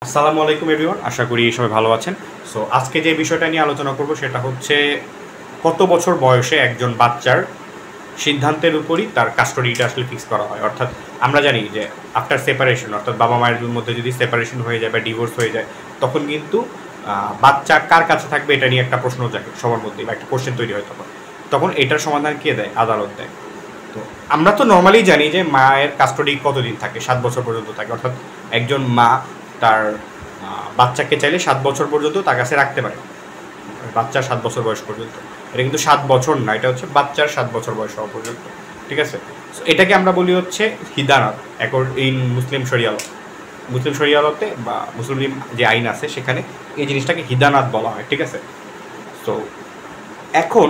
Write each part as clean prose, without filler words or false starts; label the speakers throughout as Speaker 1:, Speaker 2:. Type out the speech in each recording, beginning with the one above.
Speaker 1: আসসালামু আলাইকুম এভরিওয়ান, আশা করি সবাই ভালো আছেন। সো আজকে যে বিষয়টা নিয়ে আলোচনা করব সেটা হচ্ছে কত বছর বয়সে একজন বাচ্চার সিদ্ধান্তের উপরই তার কাস্টোডিটা আসলে ফিক্স করা হয়। অর্থাৎ আমরা জানি যে আফটার সেপারেশন, অর্থাৎ বাবা মায়ের মধ্যে যদি সেপারেশন হয়ে যায় বা ডিভোর্স হয়ে যায়, তখন কিন্তু বাচ্চা কার কাছে থাকবে এটা নিয়ে একটা প্রশ্ন জাগে সবার মধ্যে, বা একটা কোশ্চেন তৈরি হয়। তখন এটার সমাধান কে দেয়? আদালত দেয়। তো আমরা তো নর্মালি জানি যে মায়ের কাস্টোডি কতদিন থাকে, 7 বছর পর্যন্ত থাকে। অর্থাৎ একজন মা তার বাচ্চাকে চাইলে 7 বছর পর্যন্ত তার কাছে রাখতে পারে, বাচ্চার 7 বছর বয়স পর্যন্ত। এটা কিন্তু 7 বছর না, এটা হচ্ছে বাচ্চার 7 বছর বয়স হওয়া পর্যন্ত, ঠিক আছে? সো এটাকে আমরা বলি হচ্ছে হিদানাত ইন মুসলিম শরিয়াত। মুসলিম শরিয়াতে বা মুসলিম যে আইন আছে সেখানে এই জিনিসটাকে হিদানাত বলা হয়, ঠিক আছে? তো এখন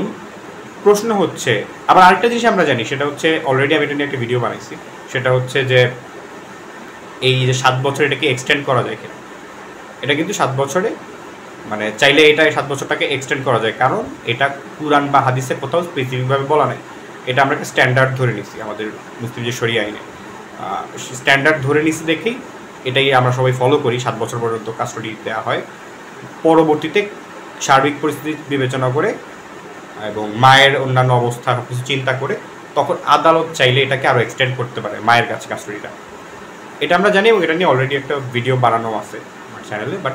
Speaker 1: প্রশ্ন হচ্ছে, আবার আরেকটা জিনিস আমরা জানি, সেটা হচ্ছে অলরেডি আমি এটা নিয়ে একটা ভিডিও বানাইছি, সেটা হচ্ছে যে এই যে 7 বছর এটাকে এক্সটেন্ড করা যায় কিনা। এটা কিন্তু 7 বছরে, মানে চাইলে এটা 7 বছরটাকে এক্সটেন্ড করা যায়, কারণ এটা কুরআন বা হাদিসে কোথাও স্পেসিফিকভাবে বলা নাই। এটা আমরা একটা স্ট্যান্ডার্ড ধরে নিছি আমাদের মুসলিম যে শরিয়া আইনে, স্ট্যান্ডার্ড ধরে নিছি দেখেই এটাই আমরা সবাই ফলো করি। 7 বছর পর্যন্ত কাস্টডি দেওয়া হয়। পরবর্তীতে সার্বিক পরিস্থিতি বিবেচনা করে এবং মায়ের অন্যান্য অবস্থা কিছু চিন্তা করে তখন আদালত চাইলে এটাকে আরও এক্সটেন্ড করতে পারে মায়ের কাছে কাস্টডিটা। এটা আমরা জানি এবং এটা নিয়ে অলরেডি একটা ভিডিও বানানো আছে আমার চ্যানেলে। বাট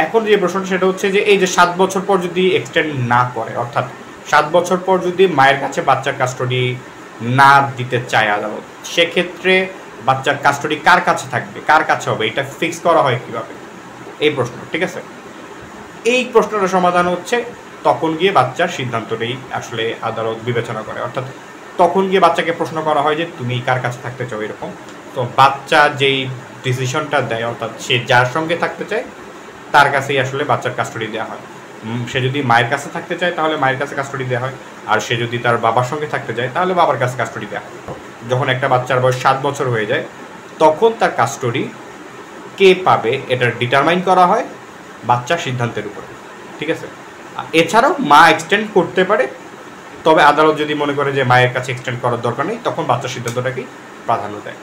Speaker 1: এখন যে প্রশ্নটা সেটা হচ্ছে যে এই যে 7 বছর পর যদি এক্সটেন্ড না করে, অর্থাৎ 7 বছর পর যদি মায়ের কাছে বাচ্চার কাস্টডি না দিতে চায় আদালত, সেক্ষেত্রে বাচ্চার কাস্টডি কার কাছে থাকবে, কার কাছে হবে, এটা ফিক্স করা হয় কীভাবে, এই প্রশ্ন, ঠিক আছে? এই প্রশ্নটার সমাধান হচ্ছে তখন গিয়ে বাচ্চার সিদ্ধান্তটাই আসলে আদালত বিবেচনা করে। অর্থাৎ তখন গিয়ে বাচ্চাকে প্রশ্ন করা হয় যে তুমি কার কাছে থাকতে চাও, এরকম। তো বাচ্চা যেই ডিসিশনটা দেয়, অর্থাৎ সে যার সঙ্গে থাকতে চায় তার কাছেই আসলে বাচ্চার কাস্টডি দেওয়া হয়। সে যদি মায়ের কাছে থাকতে চায় তাহলে মায়ের কাছে কাস্টডি দেওয়া হয়, আর সে যদি তার বাবার সঙ্গে থাকতে চায় তাহলে বাবার কাছে কাস্টডি দেওয়া হয়। যখন একটা বাচ্চার বয়স 7 বছর হয়ে যায় তখন তার কাস্টডি কে পাবে এটার ডিটারমাইন করা হয় বাচ্চার সিদ্ধান্তের উপরে, ঠিক আছে? এছাড়াও মা এক্সটেন্ড করতে পারে, তবে আদালত যদি মনে করে যে মায়ের কাছে এক্সটেন্ড করার দরকার নেই, তখন বাচ্চার সিদ্ধান্তটাকেই প্রাধান্য দেয়।